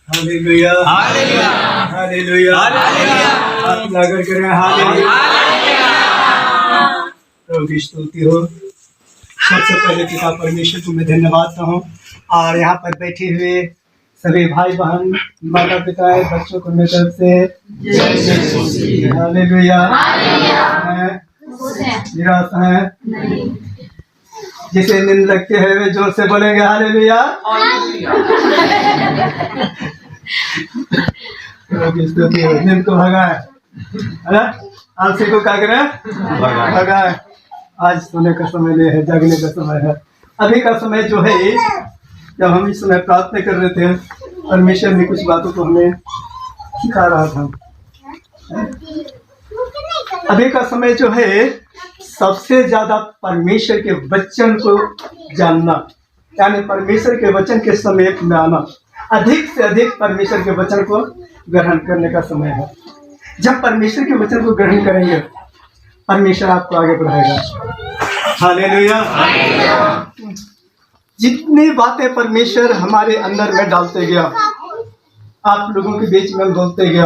Hallelujah hallelujah hallelujah hallelujah हाथ लाकर करें hallelujah. प्रभु की स्तुति हो। सबसे पहले पिता परमेश्वर को मैं धन्यवाद कहूँ और यहाँ पर बैठे हुए सभी भाई बहन माता पिता है बच्चों को मेरी तरफ से हालेलुया। निराश है जिसे नींद लगते हैं वे जोर से बोलेंगे हालेलुया। स्तुति हो। नींद को भगाए है ना, आलसी को क्या करें भगाए। आज सोने का समय नहीं है, जागने का समय है। अभी का समय जो है जब हम इस समय प्रार्थना कर रहे थे परमेश्वर ने कुछ बातों को हमें सिखा रहा था। अभी का समय जो है सबसे ज्यादा परमेश्वर के वचन को जानना, यानी परमेश्वर के वचन के समीप में आना, अधिक से अधिक परमेश्वर के वचन को ग्रहण करने का समय है। जब परमेश्वर के वचन को ग्रहण करेंगे परमेश्वर आपको आगे बढ़ाएगा। हालेलुया। जितनी बातें परमेश्वर हमारे अंदर में डालते गया, आप लोगों के बीच में बोलते गया,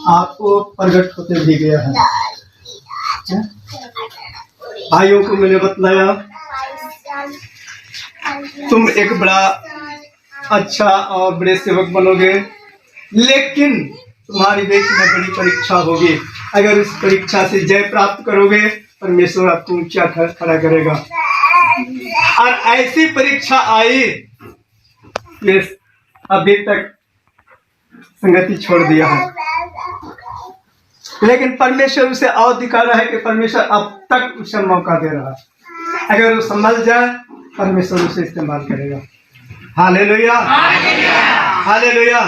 आपको प्रकट होते भी गया है। भाइयों को मैंने बतलाया तुम एक बड़ा अच्छा और बड़े सेवक बनोगे, लेकिन तुम्हारी बीच में बड़ी परीक्षा होगी। अगर उस परीक्षा से जय प्राप्त करोगे परमेश्वर आपको ऊंचा खड़ा करेगा। और ऐसी परीक्षा आई ये अभी तक संगति छोड़ दिया है, लेकिन परमेश्वर उसे और दिखा रहा है कि परमेश्वर अब तक उसे मौका दे रहा है। अगर वो संभल जाए परमेश्वर उसे इस्तेमाल करेगा। Hallelujah hallelujah.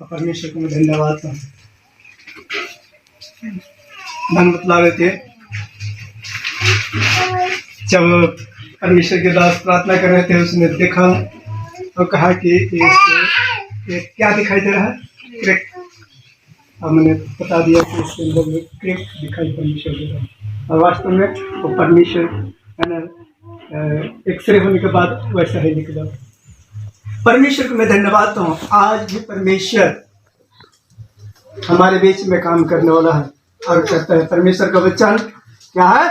परमेश्वर को मैं धन्यवाद दूं। मन बतला रहे थे जब परमेश्वर के दास प्रार्थना कर रहे थे उसने देखा और कहा कि ये क्या दिखाई दे रहा है, क्रेक। और मैंने बता दिया कि इसके अंदर में क्रेक दिखाई परमेश्वर दे रहा है और वास्तव में वो परमेश्वर है ना एक्सरे होने के बाद वैसा ही निकला। परमेश्वर को मैं धन्यवाद दूं। आज भी परमेश्वर हमारे बीच में काम करने वाला है और कहता है परमेश्वर का वचन क्या है,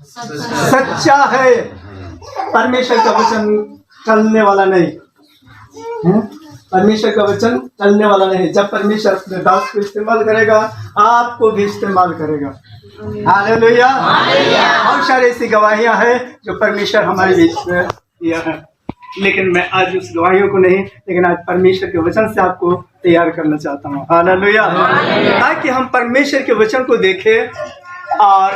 सच्चा है। परमेश्वर का वचन चलने वाला नहीं है। परमेश्वर का वचन चलने वाला नहीं। जब परमेश्वर अपने दास को इस्तेमाल करेगा आपको भी इस्तेमाल करेगा। हालेलुया। बहुत सारी ऐसी गवाहियां हैं जो परमेश्वर हमारे बीच में दिया है, लेकिन मैं आज उस गवाहियों को नहीं, लेकिन आज परमेश्वर के वचन से आपको तैयार करना चाहता हूँ। हालेलुया। ताकि हम परमेश्वर के वचन को देखें और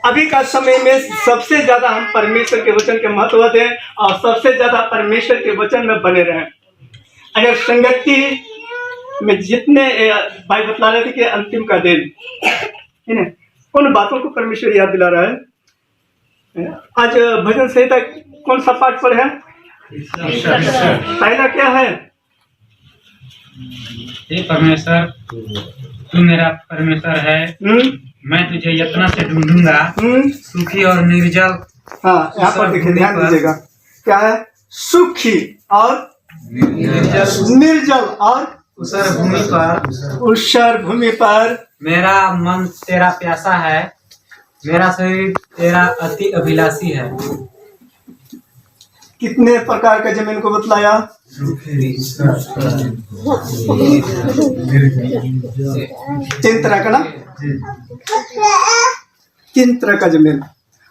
अभी का समय में सबसे ज्यादा हम परमेश्वर के वचन के महत्व दें और सबसे ज्यादा परमेश्वर के वचन में बने रहें। अगर संगति में जितने भाई बतला रहे थे कि अंतिम का दिन है ना, उन बातों को परमेश्वर याद दिला रहा है। आज भजन संहिता कौन सा पाठ पर है? पहला क्या है? हे परमेश्वर तू मेरा परमेश्वर है, मैं तुझे यत्न से ढूंढूंगा, सुखी और निर्जल। हाँ, यहाँ पर देखिए, ध्यान दीजिएगा, क्या है? सुखी और निर्जल और ऊसर भूमि पर मेरा मन तेरा प्यासा है, मेरा शरीर तेरा अति अभिलाषी है। कितने प्रकार का जमीन को बतलाया? तीन तरह का ना, तीन तरह का जमीन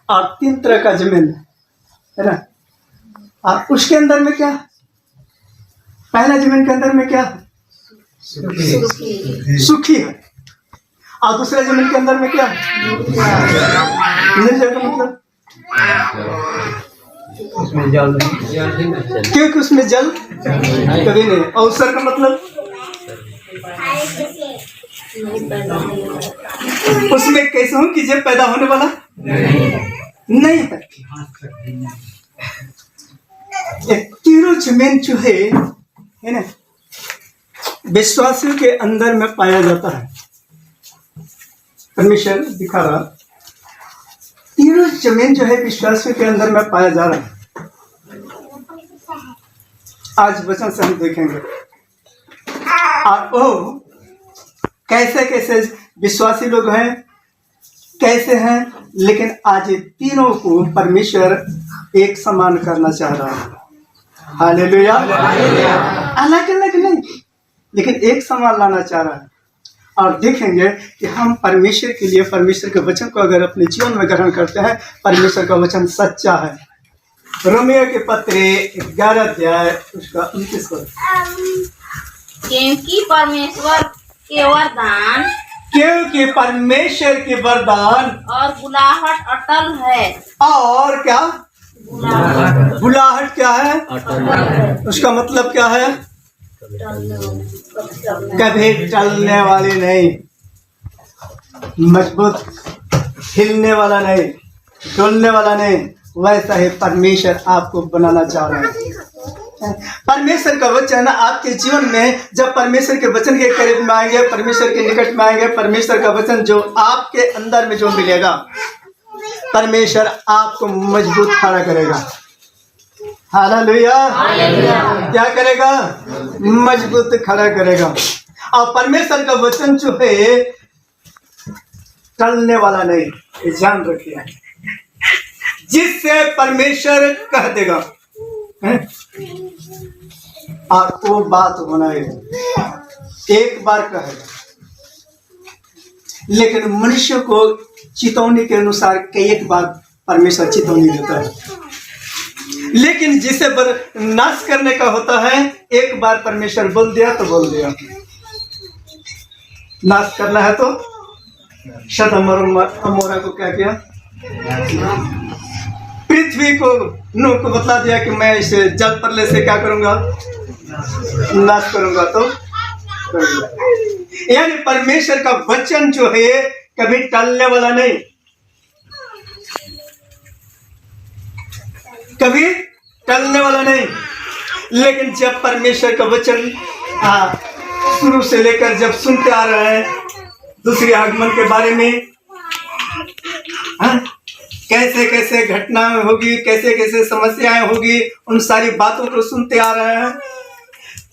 और तीन तरह का जमीन है ना। और उसके अंदर में क्या? पहला जमीन के अंदर में क्या? सुखी है। और दूसरा जमीन के अंदर में क्या? निर्जल का मतलब उसमें जल नहीं, क्योंकि उसमें जल कभी नहीं। अवसर का मतलब उसमें कैसे हूं कि जब पैदा होने वाला नहीं है। तीनों जमीन जो है ना, विश्वासियों के अंदर में पाया जाता है। परमेश्वर दिखा रहा, तीनों जमीन जो है विश्वासियों के अंदर में पाया जा रहा है। आज वचन से हम देखेंगे और वो कैसे कैसे विश्वासी लोग हैं, कैसे हैं, लेकिन आज तीनों को परमेश्वर एक समान करना चाह रहा है। हालेलुया। अलग अलग नहीं, लेकिन एक समान लाना चाह रहा है। और देखेंगे कि हम परमेश्वर के लिए परमेश्वर के वचन को अगर अपने जीवन में ग्रहण करते हैं, परमेश्वर का वचन सच्चा है। रोमियो के पत्र 11 अध्याय उसका 29 पद। क्योंकि परमेश्वर के वरदान और बुलाहट अटल है। और क्या बुलाहट क्या है? उसका मतलब क्या है? कभी टलने वाली नहीं, मजबूत, हिलने वाला नहीं, डोलने वाला नहीं। वैसा ही परमेश्वर आपको बनाना चाह रहा है। परमेश्वर का वचन आपके जीवन में, जब परमेश्वर के वचन के करीब में आएंगे, परमेश्वर के निकट में आएंगे, परमेश्वर का वचन जो आपके अंदर में जो मिलेगा, परमेश्वर आपको मजबूत खड़ा करेगा। हालेलुया। क्या करेगा? मजबूत खड़ा करेगा। और परमेश्वर का वचन जो है टलने वाला नहीं, ये ध्यान रखिए। जिससे परमेश्वर कह देगा और वो बात होना है, एक बार कहेगा, लेकिन मनुष्य को चेतावनी के अनुसार कई एक बार परमेश्वर चेतावनी देता है। लेकिन जिसे नाश करने का होता है, एक बार परमेश्वर बोल दिया तो बोल दिया। नाश करना है तो सदम और अमोरा को क्या किया? पृथ्वी को, नूह को बता दिया कि मैं इसे जल प्रलय से क्या करूंगा? नाश करूंगा। तो यानी परमेश्वर का वचन जो है कभी टलने वाला नहीं, कभी टलने वाला नहीं। लेकिन जब परमेश्वर का वचन शुरू से लेकर जब सुनते आ रहे हैं दूसरे आगमन के बारे में, कैसे कैसे घटनाएं होगी, कैसे कैसे समस्याएं होगी, उन सारी बातों को सुनते आ रहे हैं।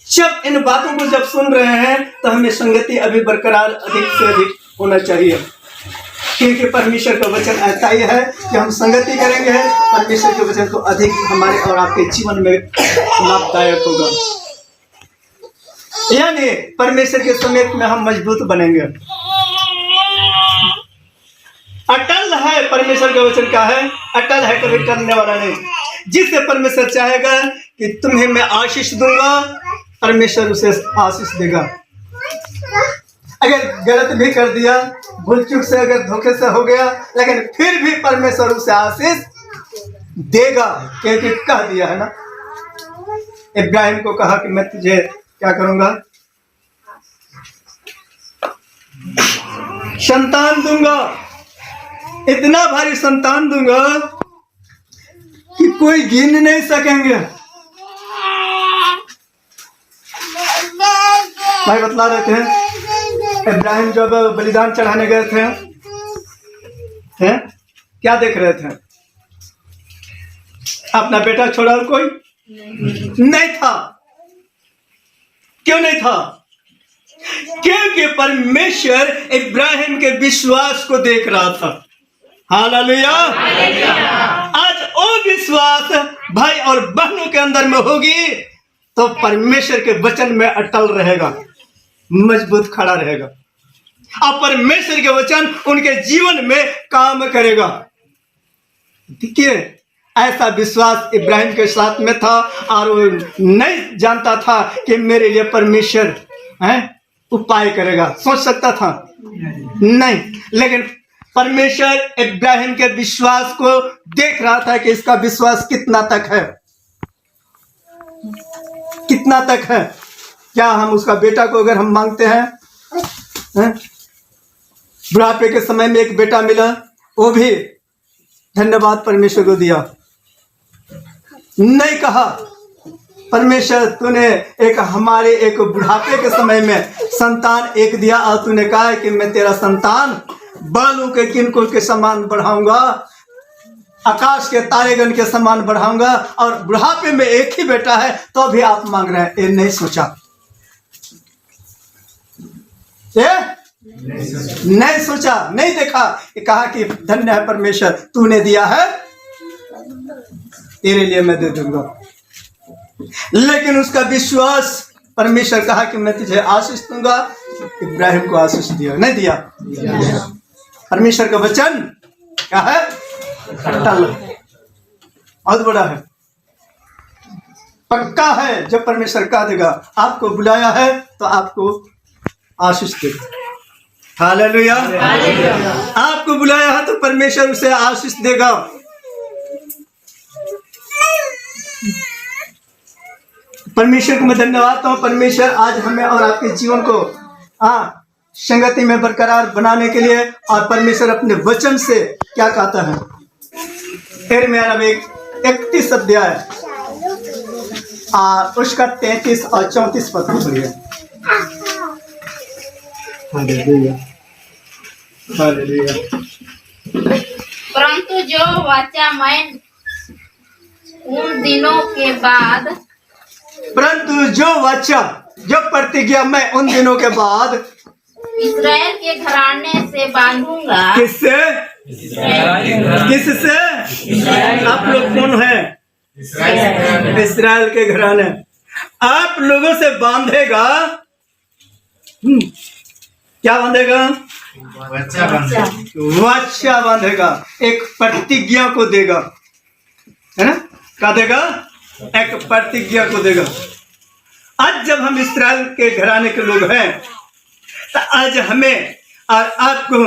जब इन बातों को जब सुन रहे हैं तो हमें संगति अभी बरकरार अधिक से अधिक होना चाहिए, क्योंकि परमेश्वर का वचन ऐसा ही है कि हम संगति करेंगे, परमेश्वर के वचन को अधिक हमारे और आपके जीवन में लाभदायक होगा। यानी परमेश्वर के समेत में हम मजबूत बनेंगे। अटल है परमेश्वर का वचन, क्या है? अटल है, कभी टलने वाला नहीं। जिससे परमेश्वर चाहेगा कि तुम्हें मैं आशीष दूंगा, परमेश्वर उसे आशीष देगा। अगर गलत भी कर दिया, भूल चूक से, अगर धोखे से हो गया, लेकिन फिर भी परमेश्वर उसे आशीष देगा, क्योंकि कह दिया है ना। इब्राहिम को कहा कि मैं तुझे क्या करूंगा? संतान दूंगा, इतना भारी संतान दूंगा कि कोई गिन नहीं सकेंगे। भाई बतला रहे थे, इब्राहिम जब बलिदान चढ़ाने गए थे, क्या देख रहे थे? अपना बेटा छोड़ा और कोई नहीं था। क्यों नहीं था? क्योंकि परमेश्वर इब्राहिम के विश्वास को देख रहा था। हालेलुया। आज वो विश्वास भाई और बहनों के अंदर में होगी तो परमेश्वर के वचन में अटल रहेगा, मजबूत खड़ा रहेगा, और परमेश्वर के वचन उनके जीवन में काम करेगा। देखिए, ऐसा विश्वास इब्राहिम के साथ में था और वो नहीं जानता था कि मेरे लिए परमेश्वर उपाय करेगा। सोच सकता था? नहीं। लेकिन परमेश्वर इब्राहिम के विश्वास को देख रहा था कि इसका विश्वास कितना तक है, कितना तक है। क्या हम उसका बेटा को अगर हम मांगते हैं, बुढ़ापे के समय में एक बेटा मिला, वो भी धन्यवाद परमेश्वर को दिया, नहीं कहा परमेश्वर तूने एक हमारे एक बुढ़ापे के समय में संतान एक दिया और तूने कहा कि मैं तेरा संतान बालों के किनकों के समान बढ़ाऊंगा। आकाश के तारेगण के समान बढ़ाऊंगा, और बुढ़ापे में एक ही बेटा है तो भी आप मांग रहे हैं। ये नहीं सोचा, ये नहीं सोचा, नहीं देखा। ये कहा कि धन्य है परमेश्वर, तूने दिया है, तेरे लिए मैं दे दूंगा। लेकिन उसका विश्वास, परमेश्वर कहा कि मैं तुझे आशीष दूंगा, इब्राहिम को आशीष दिया, नहीं दिया। परमेश्वर का वचन क्या है? अटल, बहुत बड़ा है, पक्का है। जब परमेश्वर कह देगा आपको बुलाया है तो आपको आशीष देगा। हालेलुया। आपको बुलाया है तो परमेश्वर उसे आशीष देगा। परमेश्वर को मैं धन्यवाद देता हूँ। परमेश्वर आज हमें और आपके जीवन को संगति में बरकरार बनाने के लिए, और परमेश्वर अपने वचन से क्या कहता है? यिर्मयाह नबी 31 अध्याय उसका 33 और 34 पद पढ़िए। Hallelujah, hallelujah. परंतु जो वाचा मैं उन दिनों के बाद, परंतु जो वाचा, जो प्रतिज्ञा मैं उन दिनों के बाद इस्राएल के घराने से बांधूंगा। किससे? किससे? आप लोग कौन है? इस्राएल के घराने। आप लोगों से बांधेगा। क्या बांधेगा? वाचा बांधेगा, एक प्रतिज्ञा को देगा, है ना? क्या देगा? एक प्रतिज्ञा को देगा। आज जब हम इस्राएल के घराने के लोग हैं तो आज हमें और आपको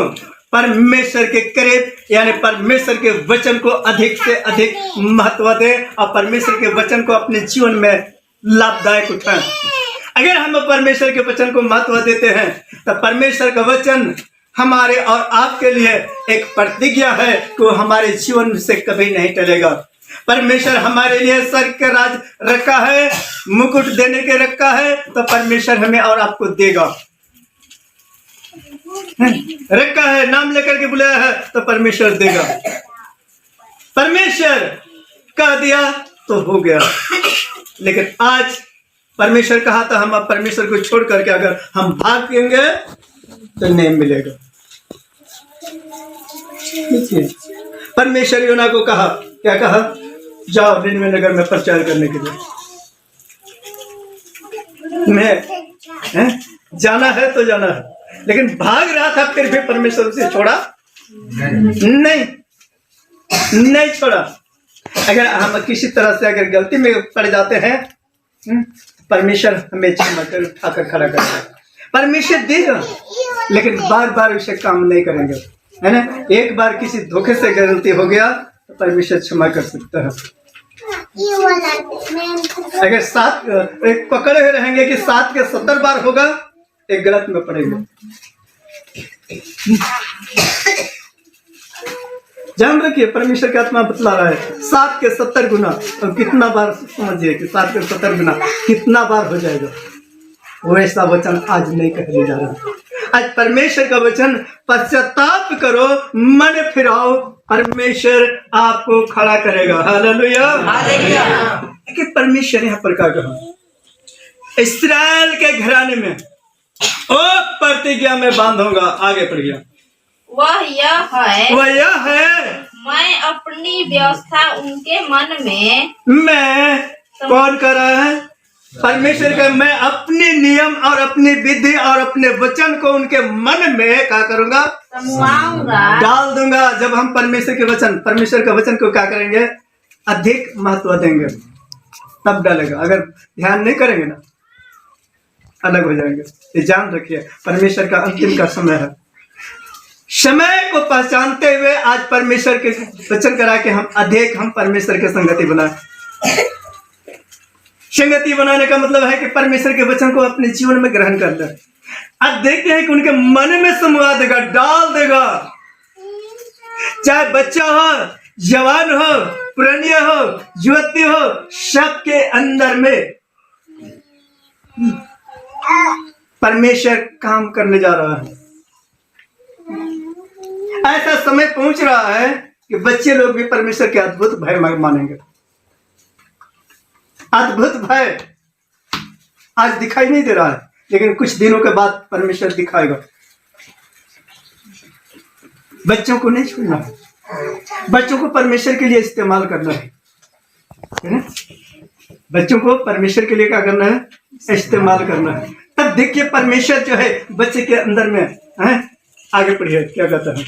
परमेश्वर के करीब, यानी परमेश्वर के वचन को अधिक से अधिक महत्व दे, और परमेश्वर के वचन को अपने जीवन में लाभदायक उठाएं। अगर हम परमेश्वर के वचन को महत्व देते हैं तो परमेश्वर का वचन हमारे और आपके लिए एक प्रतिज्ञा है कि हमारे जीवन से कभी नहीं टलेगा। परमेश्वर हमारे लिए स्वर्ग का राज रखा है, मुकुट देने के रखा है, तो परमेश्वर हमें और आपको देगा। रखा है, नाम लेकर के बुलाया है तो परमेश्वर देगा। परमेश्वर कह दिया तो हो गया। लेकिन आज परमेश्वर कहा था, हम अब परमेश्वर को छोड़ करके अगर हम भागेंगे तो नहीं मिलेगा। परमेश्वर योना को कहा, क्या कहा? जाओ निनवे नगर में प्रचार करने के लिए। मैं जाना है तो जाना है, लेकिन भाग रहा था, फिर भी परमेश्वर उसे छोड़ा नहीं छोड़ा। अगर हम किसी तरह से अगर गलती में पड़ जाते हैं, परमेश्वर हमें क्षमा कर उठाकर खड़ा करेगा। परमेश्वर देगा, लेकिन बार बार उसे काम नहीं करेंगे, है ना? एक बार किसी धोखे से गलती हो गया तो परमेश्वर क्षमा कर सकता है। अगर एक पकड़े हुए रहेंगे कि 7 के 70 बार होगा, एक गलत में पड़ेंगे। जान रखिए, परमेश्वर की आत्मा बतला रहा है 7 के 70 गुना। और कितना बार, समझिए कि 7 के 70 गुना कितना बार हो जाएगा। वैसा वचन आज नहीं कहने जा रहा। आज परमेश्वर का वचन, पश्चाताप करो, मन फिराओ, परमेश्वर आपको खड़ा करेगा। Hallelujah, hallelujah. कि परमेश्वर यहाँ पर क्या कहा? इस्राएल के घराने में ओ प्रतिज्ञा में बांधूंगा। आगे पढ़ गया। वह यह है, मैं अपनी व्यवस्था उनके मन में, मैं कौन कर रहा है? परमेश्वर का, मैं अपने नियम और अपनी विधि और अपने वचन को उनके मन में क्या करूंगा? डाल दूंगा। जब हम परमेश्वर का वचन को क्या करेंगे? अधिक महत्व देंगे, तब डालेगा। अगर ध्यान नहीं करेंगे ना, अलग हो जाएंगे। ये जान रखिए, परमेश्वर का अंतिम का समय है। समय को पहचानते हुए आज परमेश्वर के वचन करा के हम परमेश्वर के संगति बनाए। संगति बनाने का मतलब है कि परमेश्वर के वचन को अपने जीवन में ग्रहण कर ले। आज देखते हैं कि उनके मन में समवा देगा, डाल देगा। चाहे बच्चा हो, जवान हो, पुरानिया हो, युवती हो, सबके अंदर में परमेश्वर काम करने जा रहा है। ऐसा समय पहुंच रहा है कि बच्चे लोग भी परमेश्वर के अद्भुत भय मानेंगे। अद्भुत भय आज दिखाई नहीं दे रहा है, लेकिन कुछ दिनों के बाद परमेश्वर दिखाएगा। बच्चों को नहीं छोड़ना है, बच्चों को परमेश्वर के लिए इस्तेमाल करना है ना? बच्चों को परमेश्वर के लिए क्या करना है? इस्तेमाल करना है। तब देखिए परमेश्वर जो है बच्चे के अंदर में है। आगे पढ़िए क्या कहता है।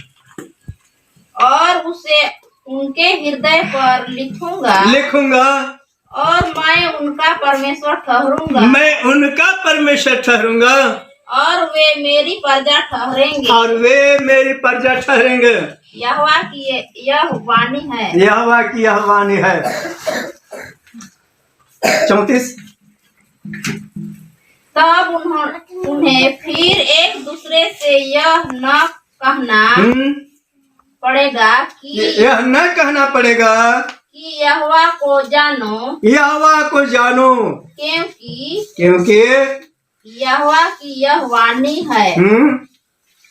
और उसे उनके हृदय पर लिखूंगा और मैं उनका परमेश्वर ठहरूंगा। मैं उनका परमेश्वर ठहरूंगा और वे मेरी प्रजा ठहरेंगे। और वे मेरी प्रजा ठहरेंगे। यहोवा की यह वाणी है। यहोवा की यह वाणी है। 34। तब उन्हें फिर एक दूसरे से यह न कहना पड़ेगा कि यह न कहना पड़ेगा कि यहोवा को जानो, यहोवा को जानो, क्योंकि यहोवा की यह वाणी है।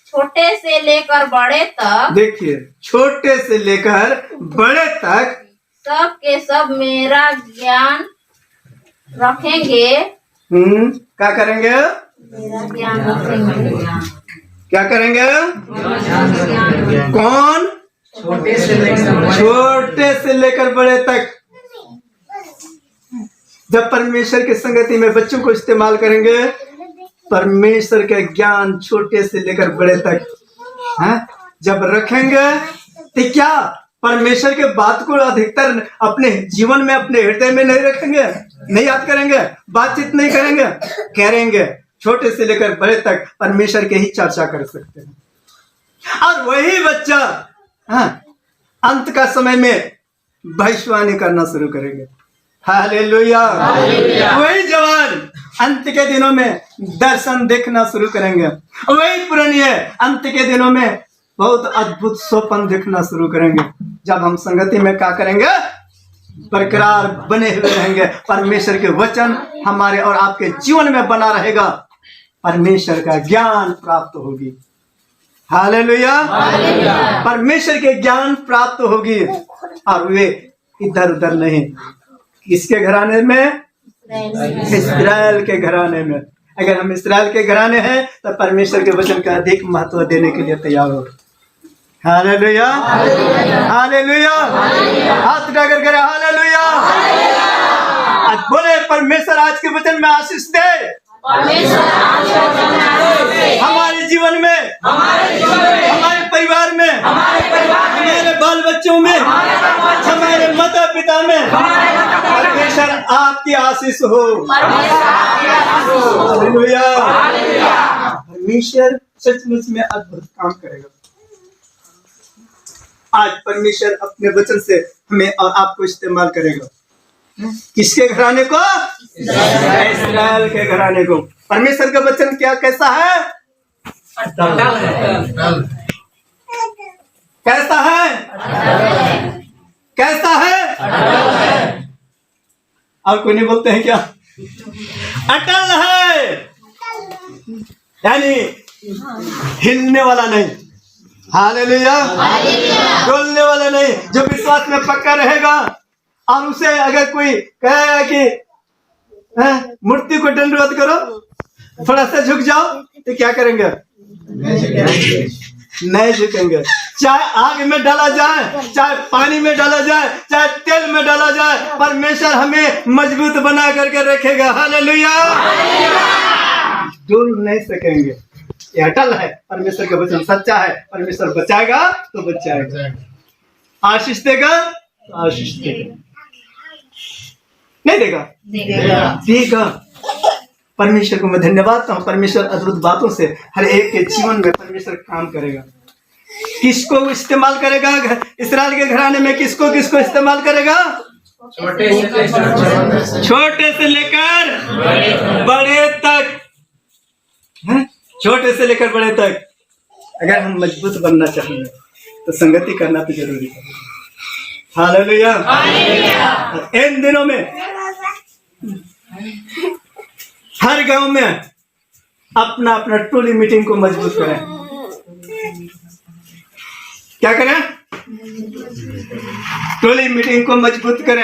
छोटे से लेकर बड़े तक, देखिए छोटे से लेकर बड़े तक सब के सब मेरा ज्ञान रखेंगे। क्या करेंगे? मेरा ज्ञान रखेंगे। क्या करेंगे? कौन? छोटे से लेकर बड़े तक। जब परमेश्वर की संगति में बच्चों को इस्तेमाल करेंगे, परमेश्वर का ज्ञान छोटे से लेकर बड़े तक है जब रखेंगे, तो क्या परमेश्वर के बात को अधिकतर अपने जीवन में, अपने हृदय में नहीं रखेंगे, नहीं याद करेंगे, बातचीत नहीं करेंगे। छोटे से लेकर बड़े तक परमेश्वर के ही चर्चा कर सकते हैं। और वही बच्चा अंत का समय में भविष्यवाणी करना शुरू करेंगे। हालेलुया। वही जवान अंत के दिनों में दर्शन देखना शुरू करेंगे। वही पुरानी अंत के दिनों में बहुत अद्भुत स्वप्न देखना शुरू करेंगे। जब हम संगति में क्या करेंगे? बरकरार बने हुए रहेंगे। परमेश्वर के वचन हमारे और आपके जीवन में बना रहेगा। परमेश्वर का ज्ञान प्राप्त होगी। हालेलुया। परमेश्वर के ज्ञान प्राप्त होगी। और वे इधर उधर नहीं, किसके घराने में? इस्राएल के घराने में। अगर हम इस्राएल के घराने हैं तो परमेश्वर के वचन का अधिक महत्व देने के लिए तैयार हो। हालेलुया। हालेलुया। हाथ उठाकर करें हालेलुया। आज बोले परमेश्वर आज के वचन में आशीष दे। हमारे जीवन में, हमारे परिवार में, हमारे बाल बच्चों में, हमारे माता पिता में परमेश्वर आपकी आशीष हो। हालेलुया। परमेश्वर सचमुच में अद्भुत काम करेगा। आज परमेश्वर अपने वचन से हमें और आपको इस्तेमाल करेगा। किसके घराने को? इस्राएल के घराने को। परमेश्वर का वचन क्या कैसा है? कैसा है? कैसा है? और कोई नहीं बोलते हैं क्या? अटल है, यानी हिलने वाला नहीं। हालेलुया। डोलने वाला नहीं। जो विश्वास में पक्का रहेगा और उसे अगर कोई कहेगा कि मूर्ति को दंडवत करो, थोड़ा सा झुक जाओ, तो क्या करेंगे? नहीं झुकेंगे। चाहे आग में डाला जाए, चाहे पानी में डाला जाए, चाहे तेल में डाला जाए, परमेश्वर हमें मजबूत बना करके रखेगा। हालेलुया। डूब नहीं सकेंगे। ये अटल है। परमेश्वर का वचन सच्चा है। परमेश्वर बचाएगा तो बचाएगा, आशीष देगा तो आशीष देगा, नहीं देगा। परमेश्वर को मैं धन्यवाद देता हूँ। परमेश्वर अद्भुत बातों से हर एक के जीवन में परमेश्वर काम करेगा। किसको इस्तेमाल करेगा? इस्राएल के घराने में किसको इस्तेमाल करेगा? छोटे से लेकर बड़े तक। छोटे से लेकर बड़े तक। अगर हम मजबूत बनना चाहेंगे तो संगति करना तो जरूरी है। हालेलुया। इन दिनों में हर गांव में अपना अपना टोली मीटिंग को मजबूत करें। क्या करें? टोली मीटिंग को मजबूत करें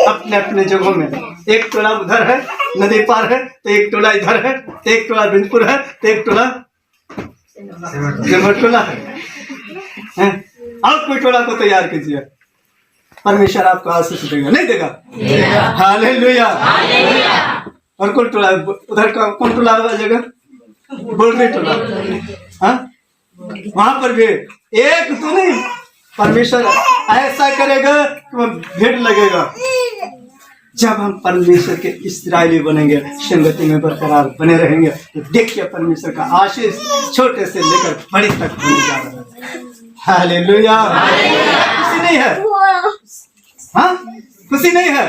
अपने अपने जगहों में। एक टोला उधर है नदी पार है, तो एक टोला इधर है, तो एक टोला बिंदपुर है, तो एक टोला टोला है। आप कोई टोला को तैयार कीजिए, परमेश्वर आपको आशीष देगा, नहीं देगा? हालेलुया। और कौन टोला उधर का, कौन टोला जगह बोल रही टोला, हाँ वहां पर भी एक तो नहीं, परमेश्वर ऐसा करेगा कि वह भीड़ लगेगा। जब हम परमेश्वर के इस्राएली बनेंगे, संगति में बरकरार बने रहेंगे, तो देखिए परमेश्वर का आशीष छोटे से लेकर बड़ी तक होने जा रहा है। हालेलुया। खुशी नहीं है? हाँ खुशी नहीं है?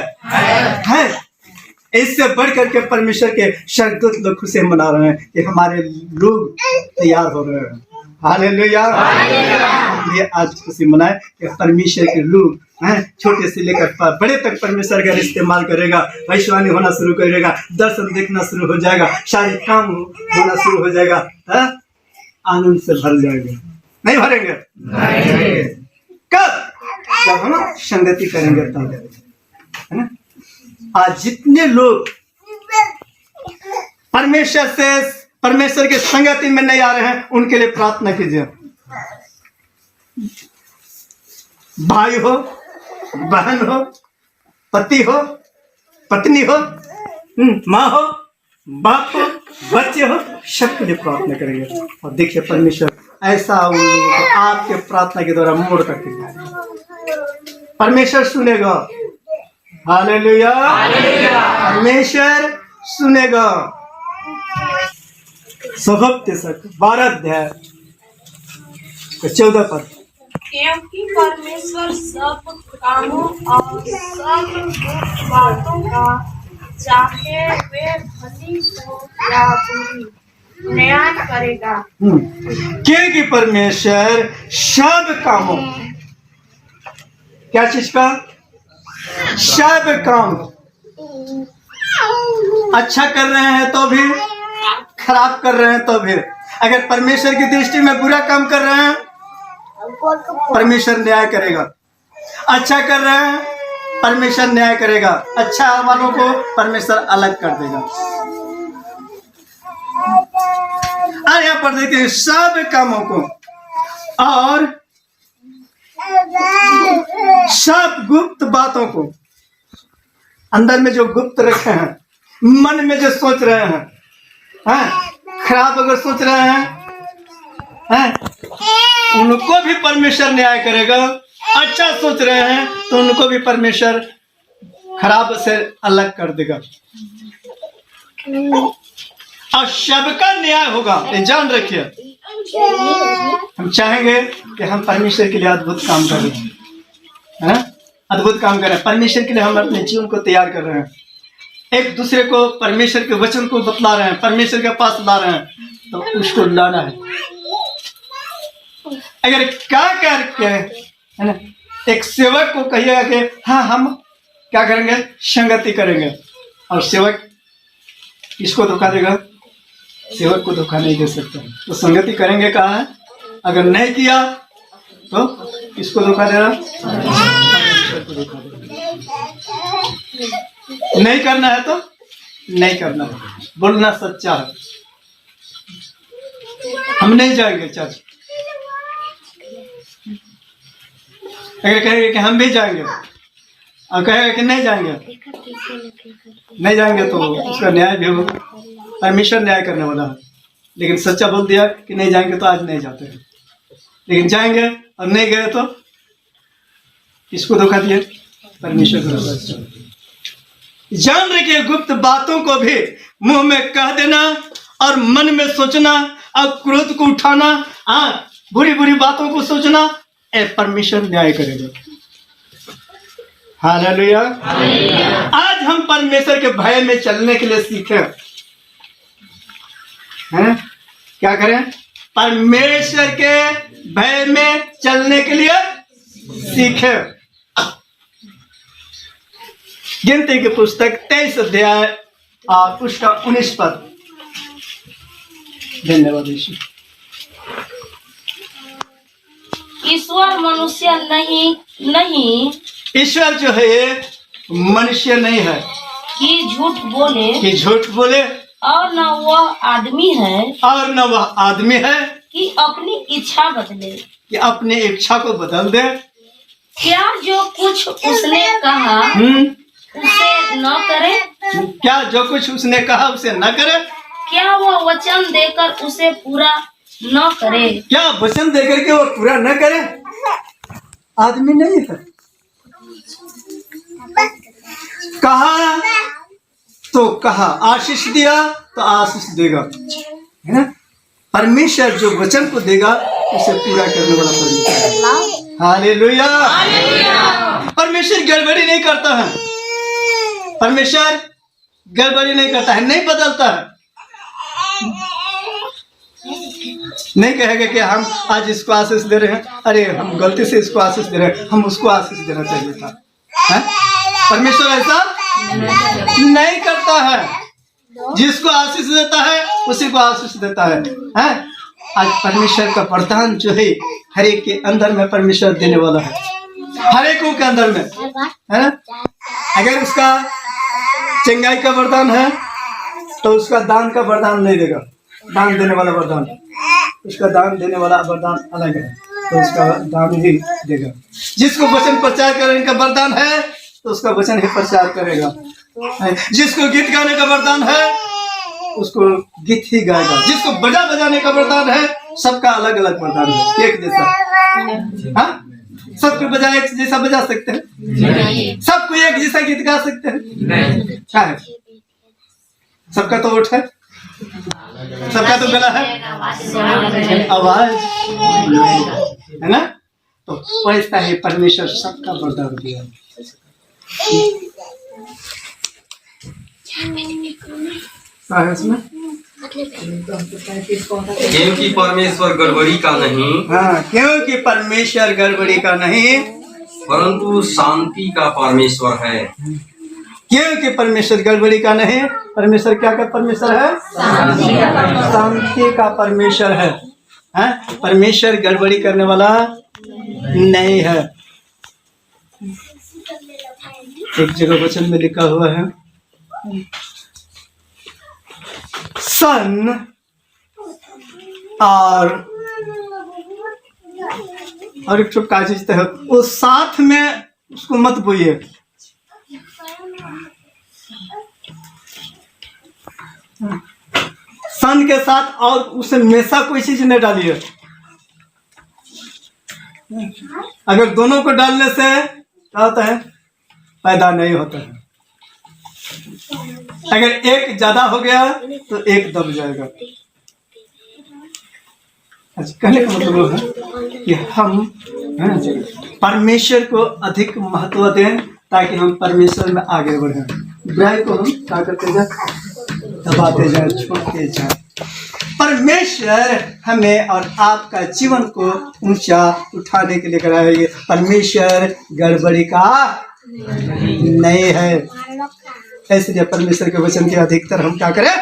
इससे बढ़ करके परमेश्वर के स्वर्गदूत लोग खुशी मना रहे हैं कि हमारे लोग तैयार हो रहे हैं। हालेलुया। ये आज खुशी मनाए कि परमेश्वर के लोग हैं, छोटे से लेकर बड़े तक परमेश्वर का इस्तेमाल करेगा। भविष्यवाणी होना शुरू करेगा, दर्शन देखना शुरू हो जाएगा, सारे काम होना शुरू हो जाएगा, आनंद से भर जाएगा। नहीं भरेंगे? कब? जब हम संगति करेंगे तब, है ना? आज जितने लोग परमेश्वर के संगति में नहीं आ रहे हैं, उनके लिए प्रार्थना कीजिए। भाई हो, बहन हो, पति हो, पत्नी हो, माँ हो, बाप हो, बच्चे हो, सबके लिए प्रार्थना करेंगे। और देखिए परमेश्वर ऐसा उन लोगों को आपके प्रार्थना के द्वारा मोड़ करके जाएगा। परमेश्वर सुनेगा। हालेलुया। परमेश्वर सुनेगा। स्वभाव 12 अध्याय 14 पद। क्योंकि परमेश्वर सब कामों और सब गुप्त बातों का, चाहे वे भली हो या बुरी, न्याय करेगा। क्योंकि परमेश्वर सब कामों, क्या चीज का? सब काम। अच्छा कर रहे हैं तो भी, खराब कर रहे हैं तो भी, अगर परमेश्वर की दृष्टि में बुरा काम कर रहे हैं, परमेश्वर न्याय करेगा। अच्छा कर रहे हैं, परमेश्वर न्याय करेगा। अच्छा वालों को परमेश्वर अलग कर देगा। और यहाँ पर देखिए सब कामों को और सब गुप्त बातों को, अंदर में जो गुप्त रखे हैं, मन में जो सोच रहे हैं, खराब अगर सोच रहे हैं, उनको भी परमेश्वर न्याय करेगा। अच्छा सोच रहे हैं तो उनको भी परमेश्वर खराब से अलग कर देगा और सबका न्याय होगा। ये जान रखिए। हम चाहेंगे कि हम परमेश्वर के लिए अद्भुत काम करें, अद्भुत काम करें। परमेश्वर के लिए हम अपने जीवन को तैयार कर रहे हैं, एक दूसरे को परमेश्वर के वचन को बतला रहे हैं, परमेश्वर के पास ला रहे हैं, तो उसको लाना है। अगर क्या करके, है ना, एक सेवक को कहिएगा कि हाँ हम क्या करेंगे, संगति करेंगे, और सेवक किसको धोखा देगा? सेवक को धोखा नहीं दे सकता। तो संगति करेंगे कहाँ है? अगर नहीं किया तो किसको धोखा दे रहा? परमेश्वर को धोखा दे रहा। नहीं करना है तो नहीं करना है, बोलना सच्चा है। हम नहीं जाएंगे चर्च, अगर कहेंगे कि हम भी जाएंगे और कहेगा कि नहीं जाएंगे, नहीं जाएंगे तो उसका न्याय भी होगा। परमेश्वर न्याय करने वाला है। लेकिन सच्चा बोल दिया कि नहीं जाएंगे तो आज नहीं जाते हैं, लेकिन जाएंगे और नहीं गए तो किसको धोखा दिए? परमेश्वर को धोखा दिया। जान रखिए, गुप्त बातों को भी मुंह में कह देना और मन में सोचना और क्रोध को उठाना, बुरी बुरी बातों को सोचना, परमेश्वर न्याय करेगा। हालेलुया। आज हम परमेश्वर के भय में चलने के लिए सीखें, हैं? क्या करें? परमेश्वर के भय में चलने के लिए सीखें। गिनती की पुस्तक 23 अध्याय पुष्ट 19 पद। धन्यवाद यीशु। ईश्वर मनुष्य नहीं ईश्वर जो है मनुष्य नहीं है कि झूठ बोले और न वह आदमी है और न वह आदमी है कि अपनी इच्छा बदले। कि अपनी इच्छा को बदल दे। क्या जो कुछ उसने कहा उसे न करे? क्या जो कुछ उसने कहा उसे न करे? क्या वह वचन देकर उसे पूरा न करे? क्या वचन देकर के वो पूरा न करे? आदमी नहीं है। कहा तो कहा, आशीष दिया तो आशीष देगा, है ना? परमेश्वर जो वचन को देगा उसे पूरा करने वाला परमेश्वर है। हालेलुया। परमेश्वर गड़बड़ी नहीं करता है। परमेश्वर गड़बड़ी नहीं करता है, नहीं बदलता है। नहीं कहेगा कि हम आज इसको आशीष दे रहे हैं, अरे हम गलती से इसको आशीष दे रहे हैं, हम उसको आशीष देना चाहिए था। है? परमेश्वर ऐसा नहीं करता है। जिसको आशीष देता है उसी को आशीष देता है। हैं? आज परमेश्वर का वरदान जो है हर एक के अंदर में परमेश्वर देने वाला है, हर एक के अंदर में, है ना? अगर उसका चंगाई का वरदान है तो उसका दान का वरदान नहीं देगा। दान देने वाला वरदान, उसका दान देने वाला वरदान अलग है, तो उसका दान ही देगा। जिसको वचन प्रचार करने का वरदान है तो उसका वचन ही प्रचार करेगा। जिसको गीत गाने का वरदान है उसको गीत ही गाएगा। जिसको बजा बजाने का वरदान है, सबका अलग अलग वरदान है, एक जैसा। हाँ, सबको बजा एक जैसा बजा सकते हैं? सबको एक जैसा गीत गा सकते हैं? क्या है? सबका तो ओठ है, सबका तो गला है, आवाज है ना? तो वैसा ही परमेश्वर सबका वरदान दिया। क्योंकि परमेश्वर गड़बड़ी का नहीं, हाँ, क्योंकि परमेश्वर गड़बड़ी का नहीं परंतु शांति का परमेश्वर है। क्योंकि परमेश्वर गड़बड़ी का नहीं, परमेश्वर क्या का परमेश्वर है? शांति का परमेश्वर है। हैं? परमेश्वर गड़बड़ी करने वाला नहीं है। एक जगह वचन में लिखा हुआ है, सन और एक छोटा चीज है वो साथ में उसको मत बोइए। सन के साथ और उसे हमेशा कोई चीज नहीं डालिए। अगर दोनों को डालने से क्या होता है? पैदा नहीं होता है। अगर एक ज्यादा हो गया तो एक दब जाएगा। कहने का मतलब है कि हम परमेश्वर को अधिक महत्व दें ताकि हम परमेश्वर में आगे बढ़ें। बुराई को हम क्या करते जाए? दबाते जाए, छोड़ते जाए। परमेश्वर हमें और आपका जीवन को ऊंचा उठाने के लिए कराएंगे। परमेश्वर गड़बड़ी का नहीं है, इसलिए परमेश्वर के वचन के अधिकतर हम क्या करें?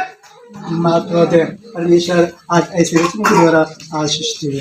महत्व दें। परमेश्वर आज ऐसे वचन के द्वारा आशीष दे।